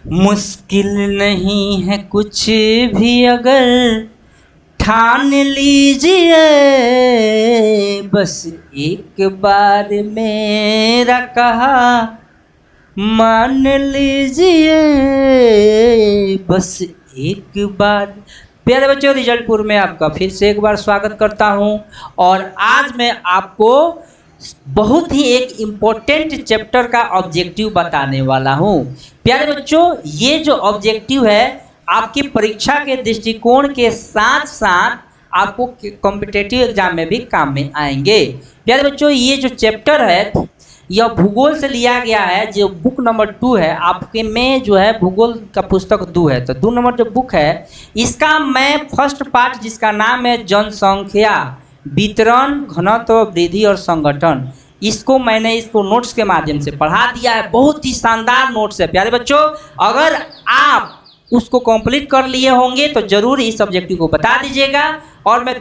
मुश्किल नहीं है कुछ भी अगर ठान लीजिए, बस एक बार मेरा कहा मान लीजिए, बस एक बार। प्यारे बच्चों, रिजल्टपुर में आपका फिर से एक बार स्वागत करता हूं। और आज मैं आपको बहुत ही एक इम्पोर्टेंट चैप्टर का ऑब्जेक्टिव बताने वाला हूं। प्यारे बच्चों, ये जो ऑब्जेक्टिव है आपकी परीक्षा के दृष्टिकोण के साथ साथ आपको कॉम्पिटिटिव एग्जाम में भी काम में आएंगे। प्यारे बच्चों, ये जो चैप्टर है यह भूगोल से लिया गया है। जो बुक नंबर 2 है आपके में जो है भूगोल का पुस्तक 2 है, तो 2 नंबर जो बुक है इसका मैं फर्स्ट पार्ट जिसका नाम है जनसंख्या वितरण घनत्व वृद्धि और संगठन, इसको मैंने नोट्स के माध्यम से पढ़ा दिया है। बहुत ही शानदार नोट्स है प्यारे बच्चों। अगर आप उसको कंप्लीट कर लिए होंगे तो जरूर इस सब्जेक्टिव को बता दीजिएगा और मैं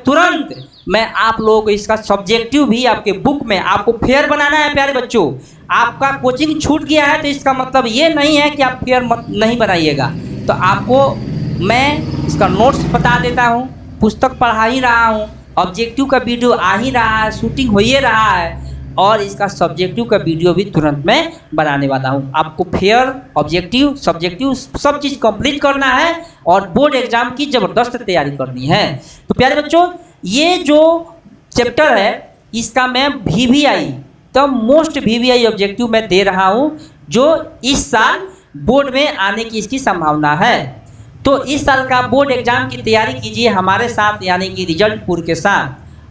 आप लोगों को इसका सब्जेक्टिव भी आपके बुक में आपको फेयर बनाना है। प्यारे बच्चों, आपका कोचिंग छूट गया है तो इसका मतलब ये नहीं है कि आप फेयर नहीं बनाइएगा। तो आपको मैं इसका नोट्स बता देता हूँ, पुस्तक पढ़ा ही रहा हूँ, ऑब्जेक्टिव का वीडियो आ ही रहा है, शूटिंग हो ही रहा है और इसका सब्जेक्टिव का वीडियो भी तुरंत मैं बनाने वाला हूँ। आपको फेयर ऑब्जेक्टिव सब्जेक्टिव सब चीज़ कंप्लीट करना है और बोर्ड एग्जाम की ज़बरदस्त तैयारी करनी है। तो प्यारे बच्चों, ये जो चैप्टर है इसका मैं VVI the most VVI objective मैं दे रहा हूँ जो इस साल बोर्ड में आने की इसकी संभावना है। तो इस साल का बोर्ड एग्जाम की तैयारी कीजिए हमारे साथ, यानी कि रिजल्टपुर के साथ।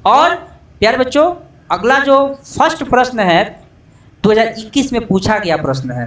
और प्यारे बच्चों, अगला जो फर्स्ट प्रश्न है 2021 में पूछा गया प्रश्न है।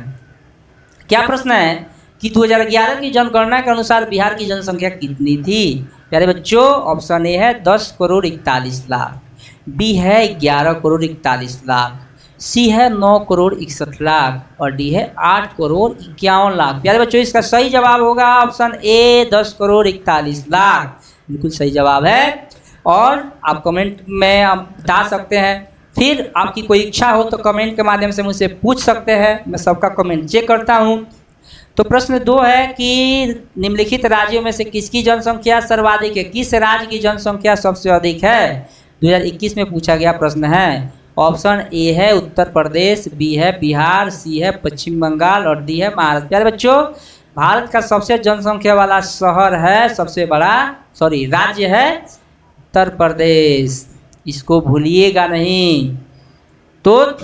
क्या प्रश्न है कि 2011 की जनगणना के अनुसार बिहार की जनसंख्या कितनी थी? प्यारे बच्चों, ऑप्शन ए है 10 करोड़ 41 लाख, बी है 11 करोड़ 41 लाख, सी है 9 करोड़ 61 लाख और डी है 8 करोड़ 51 लाख। प्यारे बच्चों, इसका सही जवाब होगा ऑप्शन ए 10 करोड़ 41 लाख, बिल्कुल सही जवाब है। और आप कमेंट में आप बता सकते हैं, फिर आपकी कोई इच्छा हो तो कमेंट के माध्यम से मुझसे पूछ सकते हैं, मैं सबका कमेंट चेक करता हूं। तो प्रश्न 2 है कि निम्नलिखित राज्यों में से किसकी जनसंख्या सर्वाधिक है? किस राज्य की जनसंख्या सबसे अधिक है? 2021 में पूछा गया प्रश्न है। ऑप्शन ए है उत्तर प्रदेश, बी है बिहार, सी है पश्चिम बंगाल और डी है महाराष्ट्र। प्यारे बच्चों, भारत का सबसे जनसंख्या वाला शहर है, सबसे बड़ा राज्य है उत्तर प्रदेश। इसको भूलिएगा नहीं, तो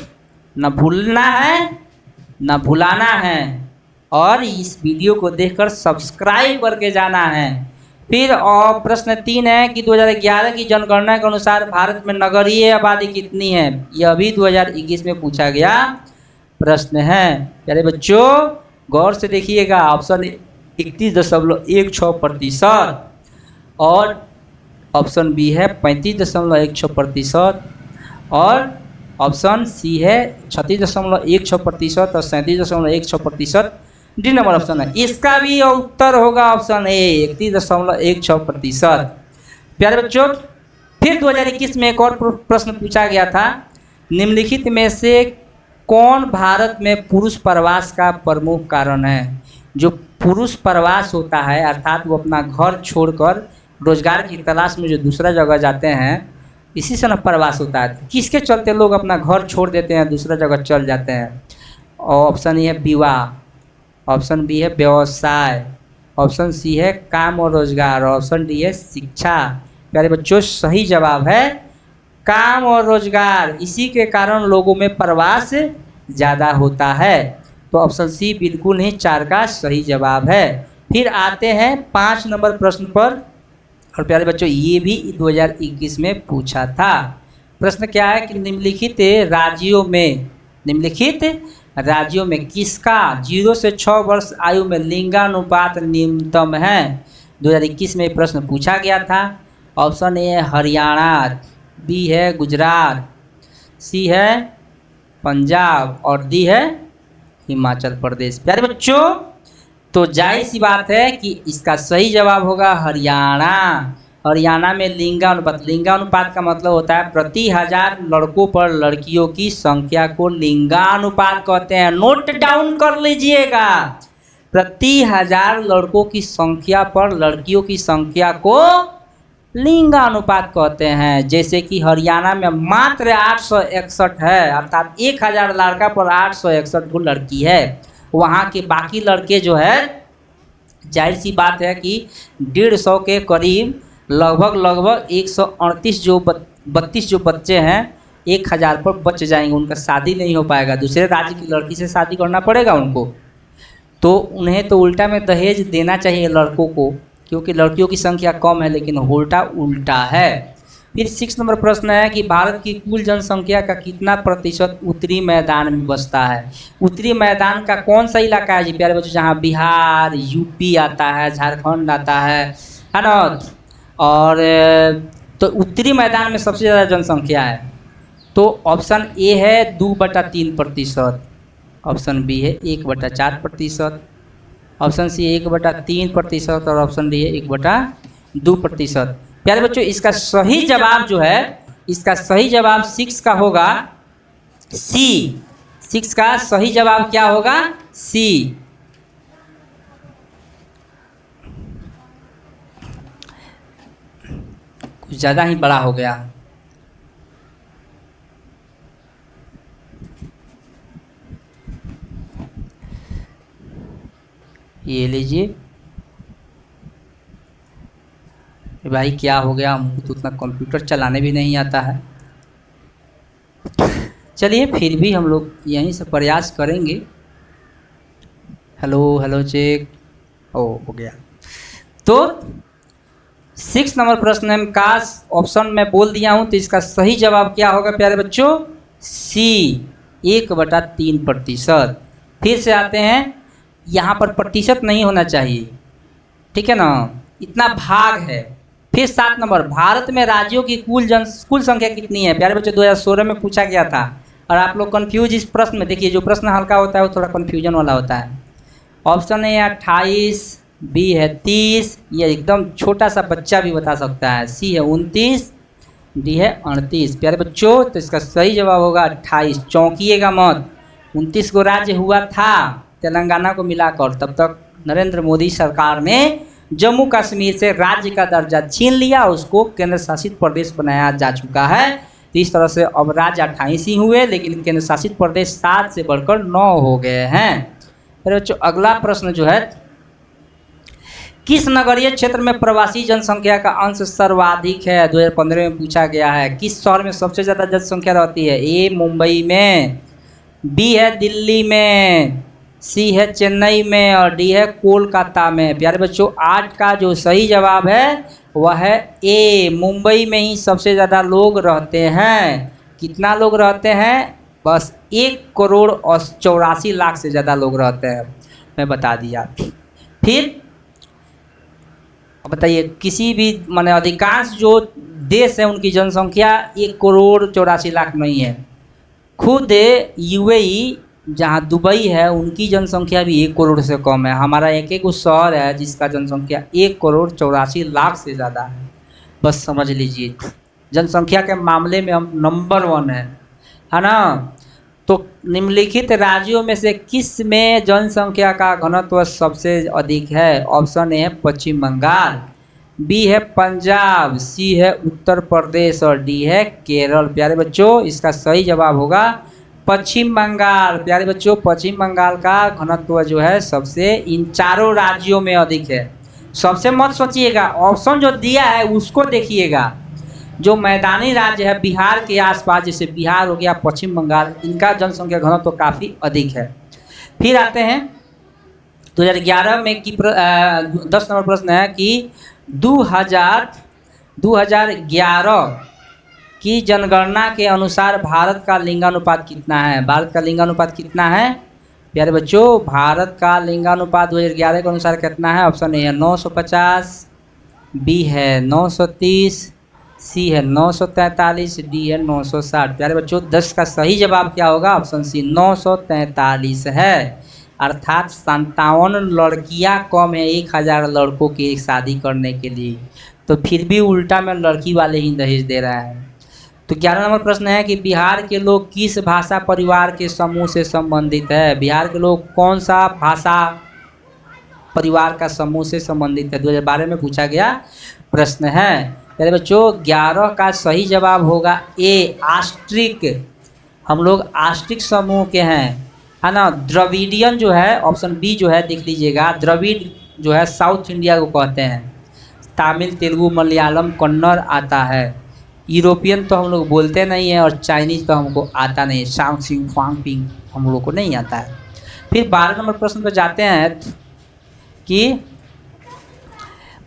न भूलना है न भुलाना है और इस वीडियो को देखकर सब्सक्राइब करके जाना है। फिर और प्रश्न 3 है कि 2011 की जनगणना के अनुसार भारत में नगरीय आबादी कितनी है? यह भी 2021 में पूछा गया प्रश्न है। प्यारे बच्चों, गौर से देखिएगा, ऑप्शन 31.16% और ऑप्शन बी है 35.16% और ऑप्शन सी है 36.16% और 37.16%। डी नंबर ऑप्शन है, इसका भी उत्तर होगा ऑप्शन ए 31.16%। प्यारे बच्चों, फिर 2021 में एक और प्रश्न पूछा गया था, निम्नलिखित में से कौन भारत में पुरुष प्रवास का प्रमुख कारण है? जो पुरुष प्रवास होता है अर्थात वो अपना घर छोड़कर रोजगार की तलाश में जो दूसरा जगह जाते हैं, इसी से न प्रवास होता है। किसके चलते लोग अपना घर छोड़ देते हैं, दूसरा जगह चल जाते हैं? ऑप्शन ए है विवाह, ऑप्शन बी है व्यवसाय, ऑप्शन सी है काम और रोजगार, ऑप्शन डी है शिक्षा। प्यारे बच्चों, सही जवाब है काम और रोजगार, इसी के कारण लोगों में प्रवास ज़्यादा होता है। तो ऑप्शन सी बिल्कुल ही 4 का सही जवाब है। फिर आते हैं 5 नंबर प्रश्न पर। और प्यारे बच्चों, ये भी 2021 में पूछा था। प्रश्न क्या है कि निम्नलिखित राज्यों में किसका 0 से 6 वर्ष आयु में लिंगानुपात न्यूनतम है? 2021 में प्रश्न पूछा गया था। ऑप्शन ए है हरियाणा, बी है गुजरात, सी है पंजाब और डी है हिमाचल प्रदेश। प्यारे बच्चों, तो जाहिर सी बात है कि इसका सही जवाब होगा हरियाणा। हरियाणा में लिंगानुपात का मतलब होता है प्रति 1000 लड़कों पर लड़कियों की संख्या को लिंगानुपात कहते हैं। नोट डाउन कर लीजिएगा, प्रति 1000 लड़कों की संख्या पर लड़कियों की संख्या को लिंगानुपात कहते हैं। जैसे कि हरियाणा में मात्र 861 है, अर्थात 1000 लड़का पर 861 को लड़की है। वहाँ के बाकी लड़के जो है, जाहिर सी बात है कि 150 के करीब लगभग 138 जो 32 जो बच्चे हैं 1000 पर बच जाएंगे। उनका शादी नहीं हो पाएगा, दूसरे राज्य की लड़की से शादी करना पड़ेगा उनको। तो उन्हें तो उल्टा में दहेज देना चाहिए लड़कों को, क्योंकि लड़कियों की संख्या कम है, लेकिन उल्टा है। फिर 6 नंबर प्रश्न है कि भारत की कुल जनसंख्या का कितना प्रतिशत उत्तरी मैदान में बसता है। उत्तरी मैदान का कौन सा इलाका है जी प्यारे बच्चों, जहाँ बिहार, यूपी आता है, झारखंड आता है ना। और तो उत्तरी मैदान में सबसे ज़्यादा जनसंख्या है। तो ऑप्शन ए है 2/3%, ऑप्शन बी है 1/4%, ऑप्शन सी 1/3% और ऑप्शन डी है 1/2%। प्यारे बच्चों, इसका सही जवाब जो है, इसका सही जवाब 6 का होगा सी। 6 का सही जवाब क्या होगा? सी। कुछ ज़्यादा ही बड़ा हो गया। ये लीजिए भाई, क्या हो गया? हमको तो उतना कंप्यूटर चलाने भी नहीं आता है। चलिए फिर भी हम लोग यहीं से प्रयास करेंगे। हेलो हेलो चेक, हो गया। तो 6 नंबर प्रश्न का ऑप्शन मैं बोल दिया हूँ, तो इसका सही जवाब क्या होगा प्यारे बच्चों? सी, 1/3%। फिर से आते हैं, यहाँ पर प्रतिशत नहीं होना चाहिए, ठीक है ना, इतना भाग है। फिर 7 नंबर, भारत में राज्यों की कुल संख्या कितनी है? प्यारे बच्चों 2016 में पूछा गया था, और आप लोग कंफ्यूज इस प्रश्न में। देखिए, जो प्रश्न हल्का होता है वो थोड़ा कंफ्यूजन वाला होता है। ऑप्शन ए 28, बी है 30, ये एकदम छोटा सा बच्चा भी बता सकता है, सी है 29, डी है 38। प्यारे बच्चों, तो इसका सही जवाब होगा 28। चौंकिएगा मत, 29 को राज्य हुआ था तेलंगाना को मिलाकर, तब तक नरेंद्र मोदी सरकार ने जम्मू कश्मीर से राज्य का दर्जा छीन लिया, उसको केंद्र शासित प्रदेश बनाया जा चुका है। तो इस तरह से अब राज्य 28 ही हुए, लेकिन केंद्र शासित प्रदेश 7 से बढ़कर 9 हो गए हैं। फिर बच्चों अगला प्रश्न जो है, किस नगरीय क्षेत्र में प्रवासी जनसंख्या का अंश सर्वाधिक है? 2015 में पूछा गया है। किस शहर में सबसे ज़्यादा जनसंख्या रहती है? ए मुंबई में, बी है दिल्ली में, सी है चेन्नई में, और डी है कोलकाता में। प्यारे बच्चों, आज का जो सही जवाब है वह है ए, मुंबई में ही सबसे ज़्यादा लोग रहते हैं। कितना लोग रहते हैं? बस 1,84,00,000 से ज़्यादा लोग रहते हैं, मैं बता दिया। फिर बताइए, किसी भी माने अधिकांश जो देश है उनकी जनसंख्या 1,84,00,000 नहीं है। खुद यूएई जहाँ दुबई है, उनकी जनसंख्या भी 1 करोड़ से कम है। हमारा एक शहर है जिसका जनसंख्या 1,84,00,000 से ज़्यादा है। बस समझ लीजिए, जनसंख्या के मामले में हम नंबर 1 है ना। तो निम्नलिखित राज्यों में से किस में जनसंख्या का घनत्व सबसे अधिक है? ऑप्शन ए है पश्चिम बंगाल, बी है पंजाब, सी है उत्तर प्रदेश, और डी है केरल। प्यारे बच्चों, इसका सही जवाब होगा पश्चिम बंगाल। प्यारे बच्चों, पश्चिम बंगाल का घनत्व जो है सबसे इन चारों राज्यों में अधिक है। सबसे मत सोचिएगा, ऑप्शन जो दिया है उसको देखिएगा। जो मैदानी राज्य है बिहार के आसपास, जैसे बिहार हो गया, पश्चिम बंगाल, इनका जनसंख्या घनत्व तो काफ़ी अधिक है। फिर आते हैं 2011 में की 10 नंबर प्रश्न है कि 2011 की जनगणना के अनुसार भारत का लिंगानुपात कितना है? भारत का लिंगानुपात कितना है प्यारे बच्चों? भारत का लिंगानुपात 2011 के अनुसार कितना है? ऑप्शन ए है 950, बी है 930, सी है 943, डी है 960। प्यारे बच्चों, 10 का सही जवाब क्या होगा? ऑप्शन सी 943 है। अर्थात 57 लड़कियां कम है 1000 लड़कों की शादी करने के लिए। तो फिर भी उल्टा में लड़की वाले ही दहेज दे रहा है। तो 11 नंबर प्रश्न है कि बिहार के लोग किस भाषा परिवार के समूह से संबंधित है? बिहार के लोग कौन सा भाषा परिवार का समूह से संबंधित है। 2012 में पूछा गया प्रश्न है। मेरे बच्चों 11 का सही जवाब होगा ए, आस्ट्रिक। हम लोग आस्ट्रिक समूह के हैं, है ना। द्रविडियन जो है ऑप्शन बी जो है देख लीजिएगा, द्रविड़ जो है साउथ इंडिया को कहते हैं। तमिल, तेलुगु, मलयालम, कन्नड़ आता है। यूरोपियन तो हम लोग बोलते नहीं है और चाइनीज़ तो हमको आता नहीं है, शांग सिंग फांग पिंग हम लोग को नहीं आता है। फिर 12 नंबर प्रश्न पर जाते हैं कि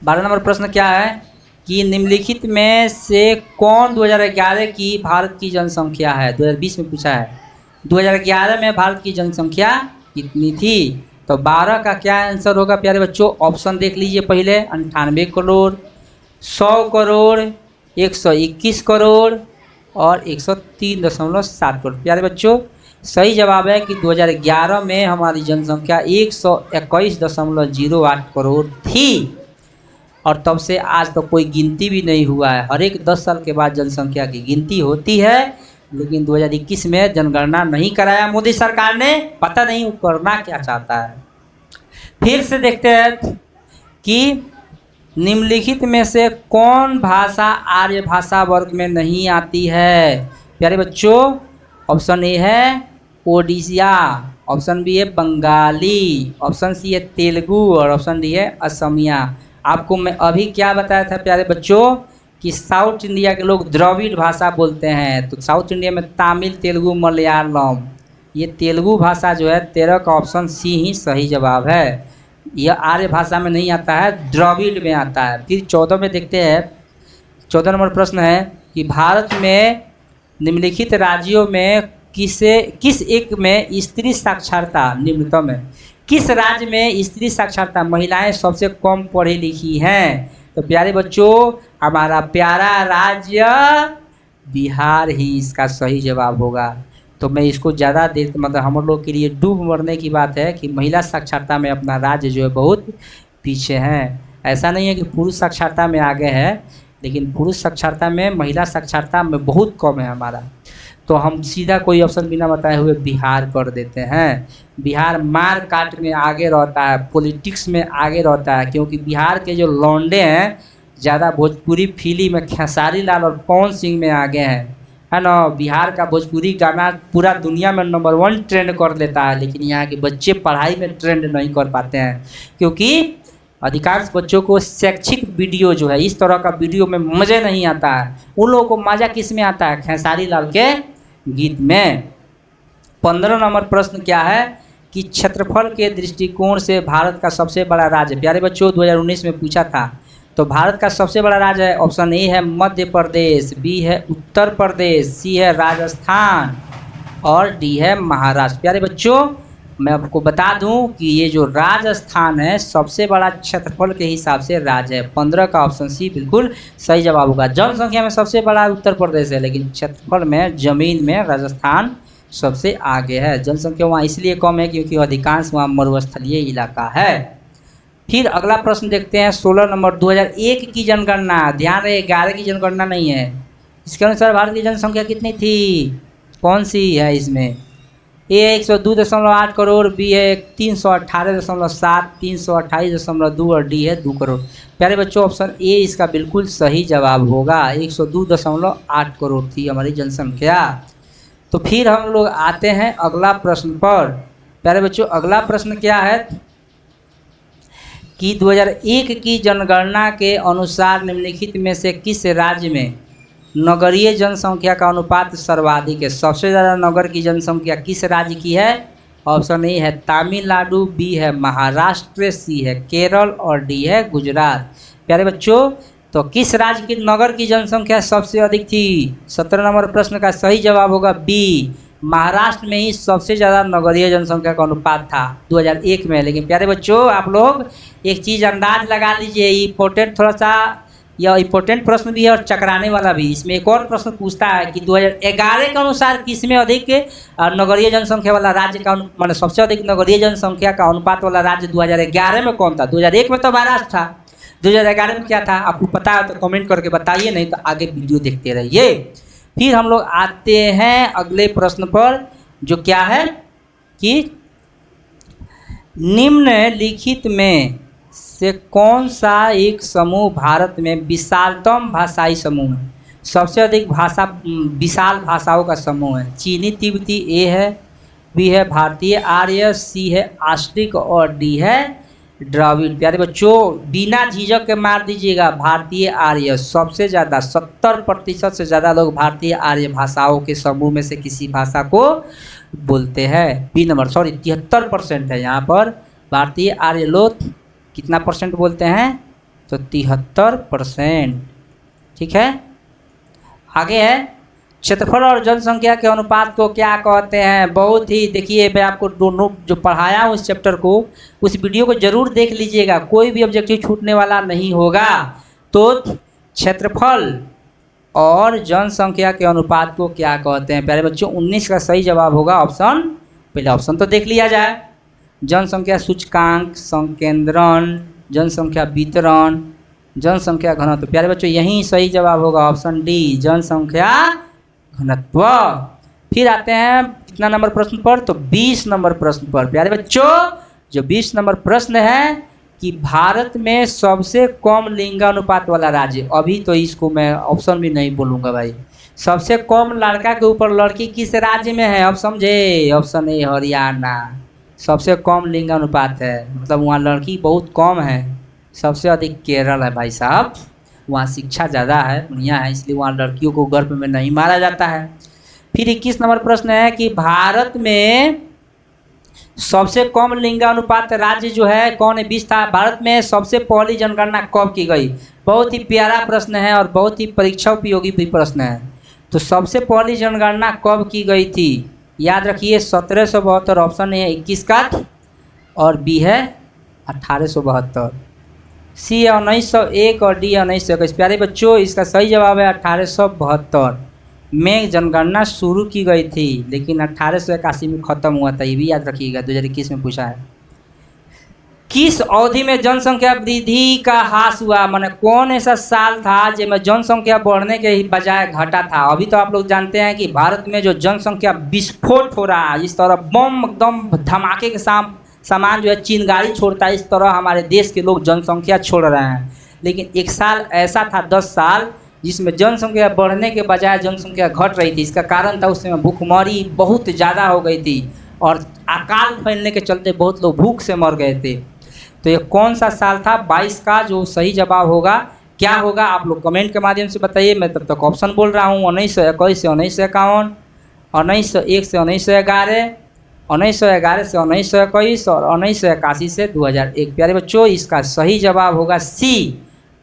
12 नंबर प्रश्न क्या है कि निम्नलिखित में से कौन 2011 की भारत की जनसंख्या है। 2020 में पूछा है 2011 में भारत की जनसंख्या कितनी थी। तो 12 का क्या आंसर होगा प्यारे बच्चों, ऑप्शन देख लीजिए पहले। 98 करोड़, 100 करोड़, 121 करोड़ और 103.7 करोड़। प्यारे बच्चों सही जवाब है कि 2011 में हमारी जनसंख्या 121.08 करोड़ थी और तब से आज तक कोई गिनती भी नहीं हुआ है। हर एक 10 साल के बाद जनसंख्या की गिनती होती है, लेकिन 2021 में जनगणना नहीं कराया मोदी सरकार ने, पता नहीं वो करना क्या चाहता है। फिर से देखते हैं कि निम्नलिखित में से कौन भाषा आर्य भाषा वर्ग में नहीं आती है। प्यारे बच्चों ऑप्शन ए है ओडिया, ऑप्शन बी है बंगाली, ऑप्शन सी है तेलुगु और ऑप्शन डी है असमिया। आपको मैं अभी क्या बताया था प्यारे बच्चों कि साउथ इंडिया के लोग द्रविड़ भाषा बोलते हैं। तो साउथ इंडिया में तमिल, तेलुगु, मलयालम, ये तेलुगु भाषा जो है 13 का ऑप्शन सी ही सही जवाब है। यह आर्य भाषा में नहीं आता है, द्रविड़ में आता है। फिर 14 में देखते हैं, 14 नंबर प्रश्न है कि भारत में निम्नलिखित राज्यों में किस एक में स्त्री साक्षरता निम्नतम है। किस राज्य में स्त्री साक्षरता, महिलाएं सबसे कम पढ़ी लिखी हैं। तो प्यारे बच्चों हमारा प्यारा राज्य बिहार ही इसका सही जवाब होगा। तो मैं इसको ज़्यादा देर मतलब हम लोग के लिए डूब मरने की बात है कि महिला साक्षरता में अपना राज्य जो है बहुत पीछे हैं। ऐसा नहीं है कि पुरुष साक्षरता में आगे है, लेकिन पुरुष साक्षरता में महिला साक्षरता में बहुत कम है हमारा। तो हम सीधा कोई ऑप्शन बिना बताए हुए बिहार कर देते हैं। बिहार मार काट में आगे रहता है, पॉलिटिक्स में आगे रहता है, क्योंकि बिहार के जो लौंडे हैं ज़्यादा भोजपुरी फिल्म में खेसारी लाल और पवन सिंह में आगे हैं, है ना। बिहार का भोजपुरी गाना पूरा दुनिया में नंबर 1 ट्रेंड कर लेता है, लेकिन यहाँ के बच्चे पढ़ाई में ट्रेंड नहीं कर पाते हैं, क्योंकि अधिकांश बच्चों को शैक्षिक वीडियो जो है इस तरह का वीडियो में मज़े नहीं आता है। उन लोगों को मज़ा किस में आता है, खेसारी लाल के गीत में। 15 नंबर प्रश्न क्या है कि क्षेत्रफल के दृष्टिकोण से भारत का सबसे बड़ा राज्य। प्यारे बच्चों 2019 में पूछा था। तो भारत का सबसे बड़ा राज्य है, ऑप्शन ए है मध्य प्रदेश, बी है उत्तर प्रदेश, सी है राजस्थान और डी है महाराष्ट्र। प्यारे बच्चों मैं आपको बता दूं कि ये जो राजस्थान है सबसे बड़ा क्षेत्रफल के हिसाब से राज्य है। 15 का ऑप्शन सी बिल्कुल सही जवाब होगा। जनसंख्या में सबसे बड़ा उत्तर प्रदेश है, लेकिन क्षेत्रफल में जमीन में राजस्थान सबसे आगे है। जनसंख्या वहाँ इसलिए कम है क्योंकि अधिकांश वहाँ मरुस्थलीय इलाका है। फिर अगला प्रश्न देखते हैं 16 नंबर 2001 की जनगणना। ध्यान रहे 11 की जनगणना नहीं है। इसके अनुसार भारत की जनसंख्या कितनी थी, कौन सी है इसमें। ए 102.8 करोड़, बी है 318.7, 328.2 और डी है 2 करोड़। प्यारे बच्चों ऑप्शन ए इसका बिल्कुल सही जवाब होगा। 102.8 करोड़ थी हमारी जनसंख्या। तो फिर हम लोग आते हैं अगला प्रश्न पर। प्यारे बच्चों अगला प्रश्न क्या है कि 2001 की जनगणना के अनुसार निम्नलिखित में से किस राज्य में नगरीय जनसंख्या का अनुपात सर्वाधिक है। सबसे ज़्यादा नगर की जनसंख्या किस राज्य की है। ऑप्शन ए है तमिलनाडु, बी है महाराष्ट्र, सी है केरल और डी है गुजरात। प्यारे बच्चों तो किस राज्य की नगर की जनसंख्या सबसे अधिक थी। 17 नंबर प्रश्न का सही जवाब होगा बी, महाराष्ट्र में ही सबसे ज़्यादा नगरीय जनसंख्या का अनुपात था 2001 में। लेकिन प्यारे बच्चों आप लोग एक चीज़ अंदाज लगा लीजिए, इम्पोर्टेंट थोड़ा सा यह इम्पोर्टेंट प्रश्न भी है और चकराने वाला भी। इसमें एक और प्रश्न पूछता है कि 2011 के अनुसार किसमें अधिक नगरीय जनसंख्या वाला राज्य का मतलब सबसे अधिक नगरीय जनसंख्या का अनुपात वाला राज्य 2011 में कौन था। 2001 में तो महाराष्ट्र था, 2011 में क्या था आपको पता है तो कमेंट करके बताइए, नहीं तो आगे वीडियो देखते रहिए। फिर हम लोग आते हैं अगले प्रश्न पर जो क्या है कि निम्नलिखित में से कौन सा एक समूह भारत में विशालतम भाषाई समूह है? सबसे अधिक विशाल भाषाओं का समूह है। चीनी तिब्बती ए है, बी है भारतीय आर्य, सी है आस्ट्रिक और डी है द्रविड़। प्यारे बच्चों, बिना झिझक के मार दीजिएगा, भारतीय आर्य सबसे ज़्यादा 70% से ज़्यादा लोग भारतीय आर्य भाषाओं के समूह में से किसी भाषा को बोलते हैं। बी नंबर, सॉरी 73% है यहाँ पर। भारतीय आर्य लोग कितना परसेंट बोलते हैं? तो 73%। ठीक है, आगे है क्षेत्रफल और जनसंख्या के अनुपात को क्या कहते हैं? बहुत ही, देखिए मैं आपको दोनों जो पढ़ाया हूँ इस चैप्टर को, उस वीडियो को जरूर देख लीजिएगा, कोई भी ऑब्जेक्टिव छूटने वाला नहीं होगा। तो क्षेत्रफल और जनसंख्या के अनुपात को क्या कहते हैं? प्यारे बच्चों, 19 का सही जवाब होगा ऑप्शन, पहले ऑप्शन तो देख लिया जाए। जनसंख्या सूचकांक, संकेंद्रण, जनसंख्या वितरण, जनसंख्या घनत्व। प्यारे बच्चों, यही सही जवाब होगा ऑप्शन डी, जनसंख्या घनत्व। फिर आते हैं कितना नंबर प्रश्न पर? तो 20 नंबर प्रश्न पर। प्यारे बच्चों, जो 20 नंबर प्रश्न है कि भारत में सबसे कम लिंगानुपात वाला राज्य, अभी तो इसको मैं ऑप्शन भी नहीं बोलूँगा भाई, सबसे कम लड़का के ऊपर लड़की किस राज्य में है? अब समझे, ऑप्शन ए हरियाणा सबसे कम लिंगानुपात है, मतलब वहाँ लड़की बहुत कम है। सबसे अधिक केरल है भाई साहब, वहाँ शिक्षा ज़्यादा है, बढ़िया है, इसलिए वहाँ लड़कियों को गर्भ में नहीं मारा जाता है। फिर 21 नंबर प्रश्न है कि भारत में सबसे कम लिंगानुपात राज्य जो है कौन है? 20 था। भारत में सबसे पहली जनगणना कब की गई? बहुत ही प्यारा प्रश्न है और बहुत ही परीक्षा उपयोगी भी प्रश्न है। तो सबसे पहली जनगणना कब की गई थी? याद रखिए 1772, ऑप्शन है 21 का, और बी है 1872, सी है 1901 और डी है 1921। प्यारे बच्चों, इसका सही जवाब है 1872 में जनगणना शुरू की गई थी, लेकिन 1881 में ख़त्म हुआ था, ये भी याद रखिएगा, 2021 में पूछा है। किस अवधि में जनसंख्या वृद्धि का ह्रास हुआ? माने कौन ऐसा साल था जिसमें जनसंख्या बढ़ने के ही बजाय घटा था? अभी तो आप लोग जानते हैं कि भारत में जो जनसंख्या विस्फोट हो रहा है, इस तरह बम एकदम धमाके के सामान जो है चिंगारी छोड़ता है, इस तरह हमारे देश के लोग जनसंख्या छोड़ रहे हैं। लेकिन एक साल ऐसा था, 10 साल, जिसमें जनसंख्या बढ़ने के बजाय जनसंख्या घट रही थी। इसका कारण था उस समय भूखमरी बहुत ज़्यादा हो गई थी और अकाल फैलने के चलते बहुत लोग भूख से मर गए थे। तो ये कौन सा साल था? 22 का जो सही जवाब होगा क्या होगा? आप लोग कमेंट के माध्यम से बताइए। मैं तब तक ऑप्शन बोल रहा हूँ, 1921 से 1951, 1901 से 1911, 1911 से 1921 और 1981 से 2001। प्यारे बच्चों, इसका सही जवाब होगा सी,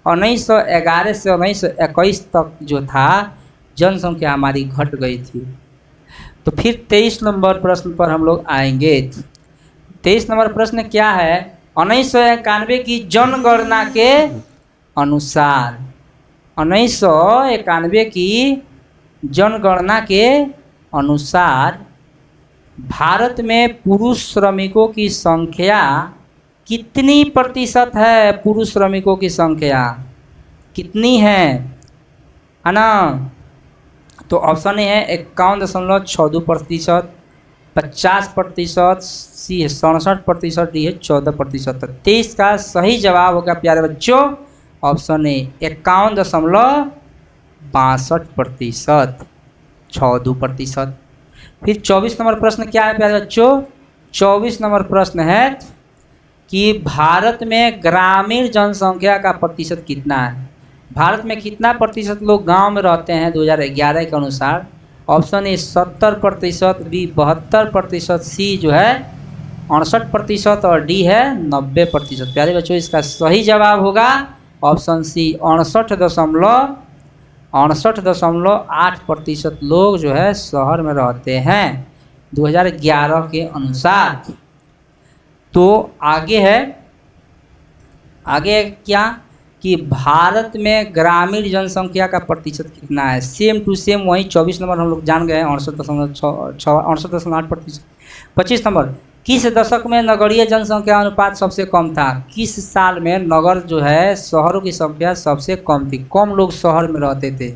1911 से 1921 तक जो था जनसंख्या हमारी घट गई थी। तो फिर 23 नंबर प्रश्न पर हम लोग आएंगे। 23 नंबर प्रश्न क्या है? 1991 की जनगणना के अनुसार, 1991 की जनगणना के अनुसार भारत में पुरुष श्रमिकों की संख्या कितनी प्रतिशत है? पुरुष श्रमिकों की संख्या कितनी है ना? तो ऑप्शन ए है 51.62%, 50%, सी है 67%, डी है 14%। 23 का सही जवाब होगा प्यारे बच्चों ऑप्शन ए 51.62%, 62%। फिर 24 नंबर प्रश्न क्या है प्यारे बच्चों? 24 नंबर प्रश्न है कि भारत में ग्रामीण जनसंख्या का प्रतिशत कितना है? भारत में कितना प्रतिशत लोग गांव में रहते हैं 2011 के अनुसार? ऑप्शन ए 70%, बी 72%, सी जो है 68% और डी है 90%। प्यारे बच्चों, इसका सही जवाब होगा ऑप्शन सी, 68.8% लोग जो है शहर में रहते हैं 2011 के अनुसार। तो आगे है, आगे क्या कि भारत में ग्रामीण जनसंख्या का प्रतिशत कितना है? सेम टू सेम वही 24 नंबर हम लोग जान गए हैं, 68.8%। 25 नंबर, किस दशक में नगरीय जनसंख्या अनुपात सबसे कम था? किस साल में नगर जो है शहरों की संख्या सबसे कम थी, कम लोग शहर में रहते थे?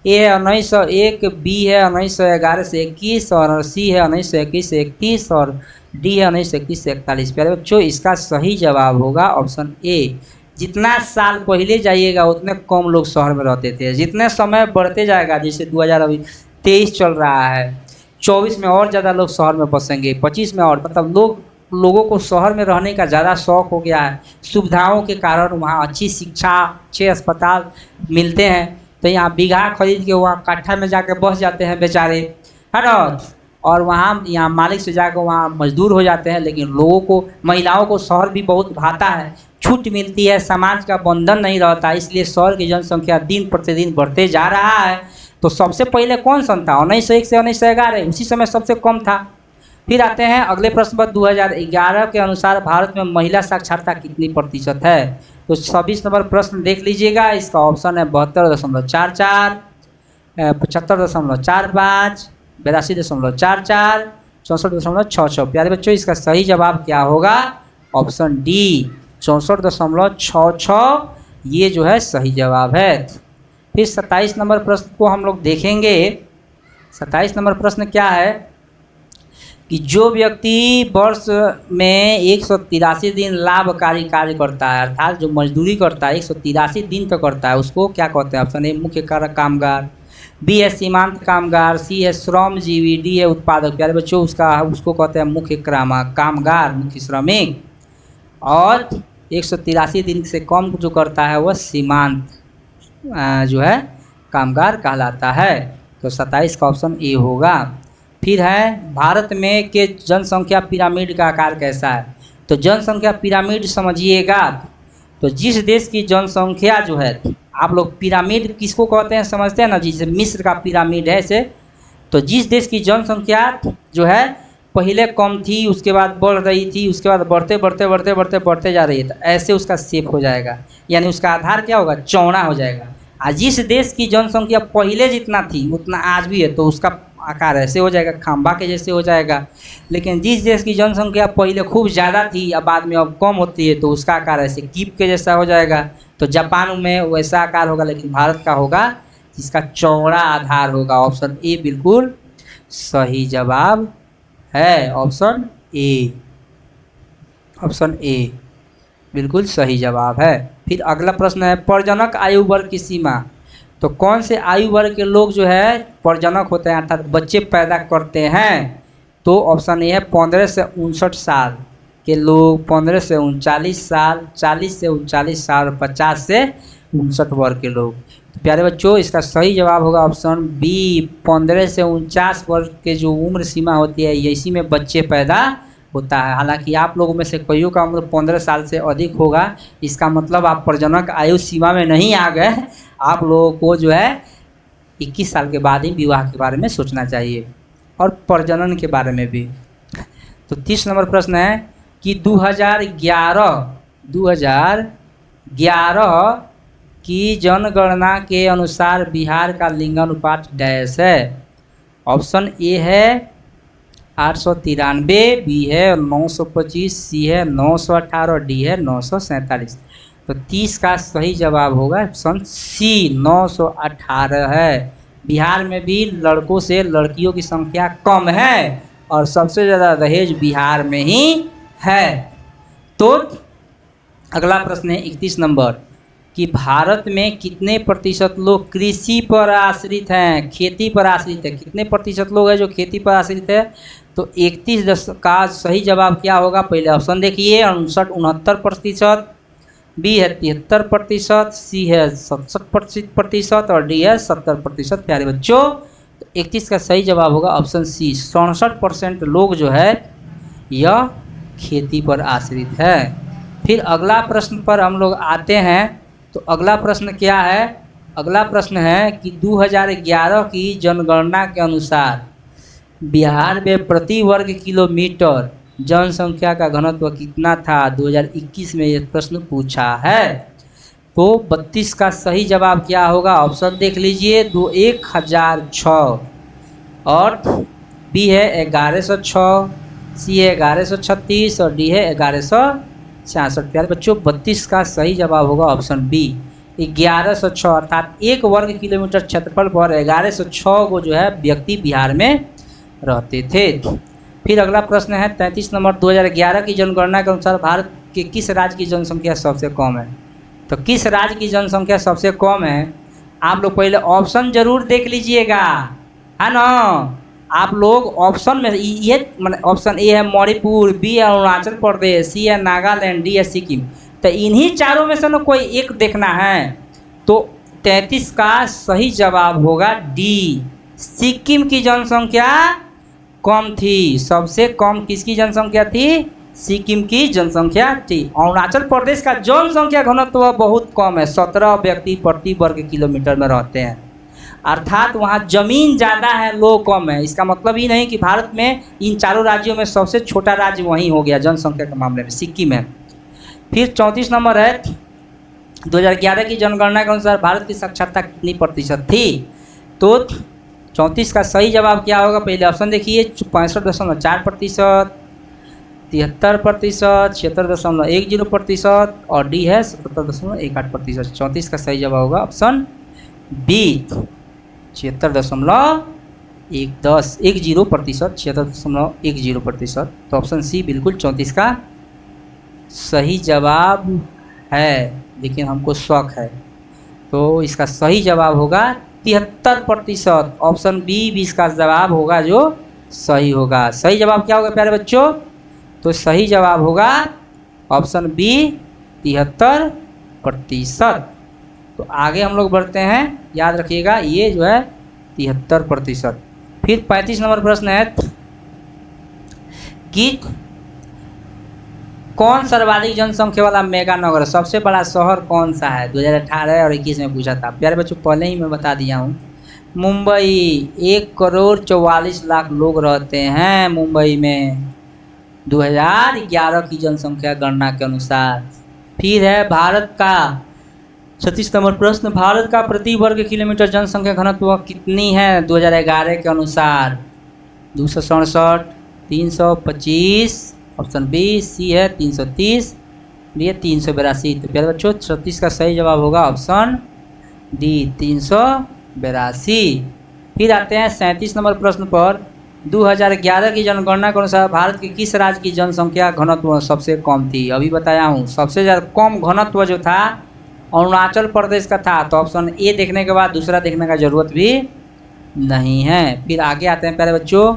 ए है 1901, बी है 1911 से 21 और सी है 1921 से 31 और डी है 1921 से 41। प्यारे बच्चों इसका सही जवाब होगा ऑप्शन ए। जितना साल पहले जाइएगा उतने कम लोग शहर में रहते थे, जितने समय बढ़ते जाएगा, जैसे 2023 चल रहा है, 24 में और ज़्यादा लोग शहर में बसेंगे, 25 में और, मतलब लोगों को शहर में रहने का ज़्यादा शौक हो गया है। सुविधाओं के कारण वहाँ अच्छी शिक्षा, अच्छे अस्पताल मिलते हैं, तो यहाँ बीघा खरीद के वहाँ कट्ठा में जाकर बस जाते हैं बेचारे, है ना, और वहाँ यहाँ मालिक से जाकर वहाँ मजदूर हो जाते हैं। लेकिन लोगों को, महिलाओं को शहर भी बहुत भाता है, छूट मिलती है, समाज का बंधन नहीं रहता, इसलिए शहर की जनसंख्या दिन प्रतिदिन बढ़ते जा रहा है। तो सबसे पहले कौन सन था? 1901 से 1911, उसी समय सबसे कम था। फिर आते हैं अगले प्रश्न पर। 2011 के अनुसार भारत में महिला साक्षरता कितनी प्रतिशत है? तो 26 नंबर प्रश्न देख लीजिएगा, इसका ऑप्शन है 72.44, 75.45, 82.44, 64.66। प्यारे बच्चों इसका सही जवाब क्या होगा? ऑप्शन डी 64.66, ये जो है सही जवाब है। फिर 27 नंबर प्रश्न को हम लोग देखेंगे। 27 नंबर प्रश्न क्या है कि जो व्यक्ति वर्ष में 183 दिन लाभकारी कार्य करता है, अर्थात जो मजदूरी करता है 183 दिन तक करता है, उसको क्या कहते हैं? ऑप्शन ए मुख्य कारक कामगार, बी है सीमांत कामगार, सी है श्रमजीवी, डी है उत्पादक। प्यारे बच्चों उसको कहते हैं मुख्य कामगार, मुख्य श्रमिक। और 183 दिन से कम जो करता है वह सीमांत जो है कामगार कहलाता है। तो 27 का ऑप्शन ए होगा। फिर है भारत में के जनसंख्या पिरामिड का आकार कैसा है? तो जनसंख्या पिरामिड समझिएगा, तो जिस देश की जनसंख्या जो है, आप लोग पिरामिड किसको कहते हैं समझते हैं ना, जैसे मिस्र का पिरामिड है ऐसे, तो जिस देश की जनसंख्या जो है पहले कम थी, उसके बाद बढ़ रही थी, उसके बाद बढ़ते बढ़ते बढ़ते बढ़ते बढ़ते जा रही है, तो ऐसे उसका शेप हो जाएगा, यानी उसका आधार क्या होगा? चौड़ा हो जाएगा। और जिस देश की जनसंख्या पहले जितना थी उतना आज भी है, तो उसका आकार ऐसे हो जाएगा, खंबा के जैसे हो जाएगा। लेकिन जिस देश की जनसंख्या पहले खूब ज़्यादा थी अब बाद में अब कम होती है, तो उसका आकार ऐसे कीप के जैसा हो जाएगा। तो जापान में वैसा आकार होगा, लेकिन भारत का होगा जिसका चौड़ा आधार होगा। ऑप्शन ए बिल्कुल सही जवाब है। ऑप्शन ए, ऑप्शन ए बिल्कुल सही जवाब है। फिर अगला प्रश्न है प्रजनक आयु वर्ग की सीमा। तो कौन से आयु वर्ग के लोग जो है प्रजनक होते हैं, अर्थात बच्चे पैदा करते हैं? तो ऑप्शन ए है 15 से 59 साल के लोग, 15 से 39 साल, 40 से 39 साल, 50 से 59 वर्ग के लोग। तो प्यारे बच्चों इसका सही जवाब होगा ऑप्शन बी 15 से 49 वर्ग के जो उम्र सीमा होती है इसी में बच्चे पैदा होता है। हालांकि आप लोगों में से कईयों का उम्र 15 साल से अधिक होगा, इसका मतलब आप प्रजनक आयु सीमा में नहीं आ गए। आप लोगों को जो है 21 साल के बाद ही विवाह के बारे में सोचना चाहिए और प्रजनन के बारे में भी। तो 30 नंबर प्रश्न है कि 2011 की जनगणना के अनुसार बिहार का लिंगानुपात डैश है। ऑप्शन ए है 893, बी है 925, सी है 918, डी है 947। तो 30 का सही जवाब होगा ऑप्शन सी 918 है। बिहार में भी लड़कों से लड़कियों की संख्या कम है और सबसे ज़्यादा दहेज बिहार में ही है। तो अगला प्रश्न है 31 नंबर कि भारत में कितने प्रतिशत लोग कृषि पर आश्रित हैं, खेती पर आश्रित है? कितने प्रतिशत लोग हैं जो खेती पर आश्रित है? तो 31 का सही जवाब क्या होगा? पहले ऑप्शन देखिए 69-69%, बी है 73%, सी है 67% और डी है 70%। प्यारे बच्चों तो 31 का सही जवाब होगा ऑप्शन सी 67% लोग जो है यह खेती पर आश्रित है। फिर अगला प्रश्न पर हम लोग आते हैं। तो अगला प्रश्न क्या है? अगला प्रश्न है कि 2011 की जनगणना के अनुसार बिहार में प्रति वर्ग किलोमीटर जनसंख्या का घनत्व कितना था? 2021 में यह प्रश्न पूछा है। तो 32 का सही जवाब क्या होगा? ऑप्शन देख लीजिए 1006 और बी है 1106, सी है 1136 और डी है 1166। प्यारे बच्चों 32 का सही जवाब होगा ऑप्शन बी 1106, अर्थात 1 वर्ग किलोमीटर क्षेत्रफल पर 1106 को जो है व्यक्ति बिहार में रहते थे। फिर अगला प्रश्न है 33 नंबर, 2011 की जनगणना के अनुसार भारत के किस राज्य की जनसंख्या सबसे कम है? तो किस राज्य की जनसंख्या सबसे कम है? आप लोग पहले ऑप्शन जरूर देख लीजिएगा, है ना। आप लोग ऑप्शन में ये ऑप्शन ए है मणिपुर, बी है अरुणाचल प्रदेश, सी है नागालैंड, डी है सिक्किम। तो इन्हीं चारों में से ना कोई एक देखना है। तो 33 का सही जवाब होगा डी, सिक्किम की जनसंख्या कम थी। सबसे कम किसकी जनसंख्या थी? सिक्किम की जनसंख्या थी। अरुणाचल प्रदेश का जनसंख्या घनत्व बहुत कम है, 17 व्यक्ति प्रति वर्ग किलोमीटर में रहते हैं, अर्थात वहाँ जमीन ज़्यादा है, लोग कम है। इसका मतलब ही नहीं कि भारत में इन चारों राज्यों में सबसे छोटा राज्य वहीं हो गया जनसंख्या के मामले में, सिक्किम है। फिर 34 नंबर है, 2011 की जनगणना के अनुसार भारत की साक्षरता कितनी प्रतिशत थी? तो 34 का सही जवाब क्या होगा? पहले ऑप्शन देखिए, 65.4%, 73%, 76.10%, और डी है 77.18%। 34 का सही जवाब होगा ऑप्शन बी, 76.10%, 76.10%। तो ऑप्शन सी बिल्कुल 34 का सही जवाब है, लेकिन हमको शौक है। तो इसका सही जवाब होगा 73%। ऑप्शन बी भी इसका जवाब होगा जो सही होगा। सही जवाब क्या होगा प्यारे बच्चों? तो सही जवाब होगा ऑप्शन बी, 73%। तो आगे हम लोग बढ़ते हैं, याद रखिएगा ये जो है 73%। फिर 35 नंबर प्रश्न है कि कौन सर्वाधिक जनसंख्या वाला मेगा नगर है? सबसे बड़ा शहर कौन सा है? 2018 और 21 में पूछा था प्यारे बच्चों, पहले ही मैं बता दिया हूँ। मुंबई, 1,44,00,000 लोग रहते हैं मुंबई में 2011 की जनसंख्या गणना के अनुसार। फिर है भारत का 36 नंबर प्रश्न, भारत का प्रति वर्ग किलोमीटर जनसंख्या घनत्व कितनी है 2011 के अनुसार? 267, 325, ऑप्शन बी, सी है 330, डी है 382। तो प्यारे बच्चों 36 का सही जवाब होगा ऑप्शन डी, 382। फिर आते हैं 37 नंबर प्रश्न पर, 2011 की जनगणना के अनुसार भारत के किस राज्य की जनसंख्या घनत्व सबसे कम थी? अभी बताया हूँ, सबसे ज़्यादा कम घनत्व जो था अरुणाचल प्रदेश का था। तो ऑप्शन ए देखने के बाद दूसरा देखने का जरूरत भी नहीं है। फिर आगे आते हैं प्यारे बच्चों,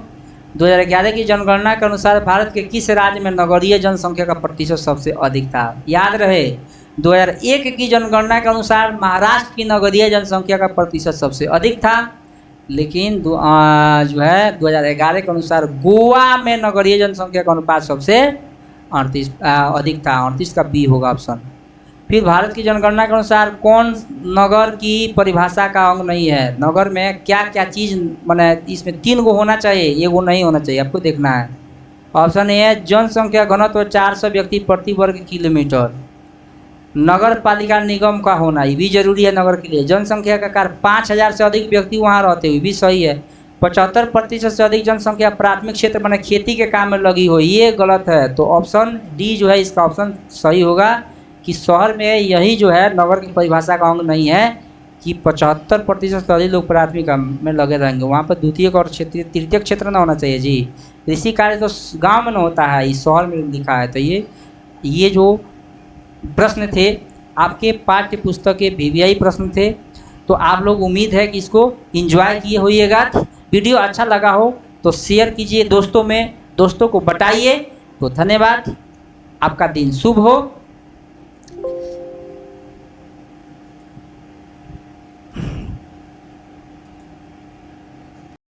2011 की जनगणना के अनुसार भारत के किस राज्य में नगरीय जनसंख्या का प्रतिशत सबसे अधिक था? याद रहे 2001 की जनगणना के अनुसार महाराष्ट्र की नगरीय जनसंख्या का प्रतिशत सबसे अधिक था, लेकिन जो है 2011 के अनुसार गोवा में नगरीय जनसंख्या का अनुपात सबसे 38 अधिक था। 38 का बी होगा ऑप्शन। फिर भारत की जनगणना के अनुसार कौन नगर की परिभाषा का अंग नहीं है? नगर में क्या क्या चीज़ माने इसमें 3 गो होना चाहिए, 1 गो नहीं होना चाहिए, आपको देखना है। ऑप्शन ए है जनसंख्या घनत्व 400 व्यक्ति प्रति वर्ग किलोमीटर, नगर पालिका निगम का होना, ये भी जरूरी है नगर के लिए। जनसंख्या का कार्य 5000 से अधिक व्यक्ति वहाँ रहते हुए भी सही है। 75% से अधिक जनसंख्या प्राथमिक क्षेत्र माने खेती के काम में लगी हो, ये गलत है। तो ऑप्शन डी जो है इसका ऑप्शन सही होगा कि शहर में यही जो है नगर की परिभाषा का अंग नहीं है कि 75% से अधिक लोग प्राथमिक काम में लगे रहेंगे। वहाँ पर द्वितीयक और क्षेत्रीय तृतीयक क्षेत्र ना होना चाहिए जी। कृषि कार्य तो गांव में ना होता है, इस शहर में लिखा है। तो ये जो प्रश्न थे आपके पाठ्य पुस्तक के VVI प्रश्न थे। तो आप लोग उम्मीद है कि इसको एंजॉय किए होइएगा। वीडियो अच्छा लगा हो तो शेयर कीजिए दोस्तों में, दोस्तों को बताइए। तो धन्यवाद, आपका दिन शुभ हो।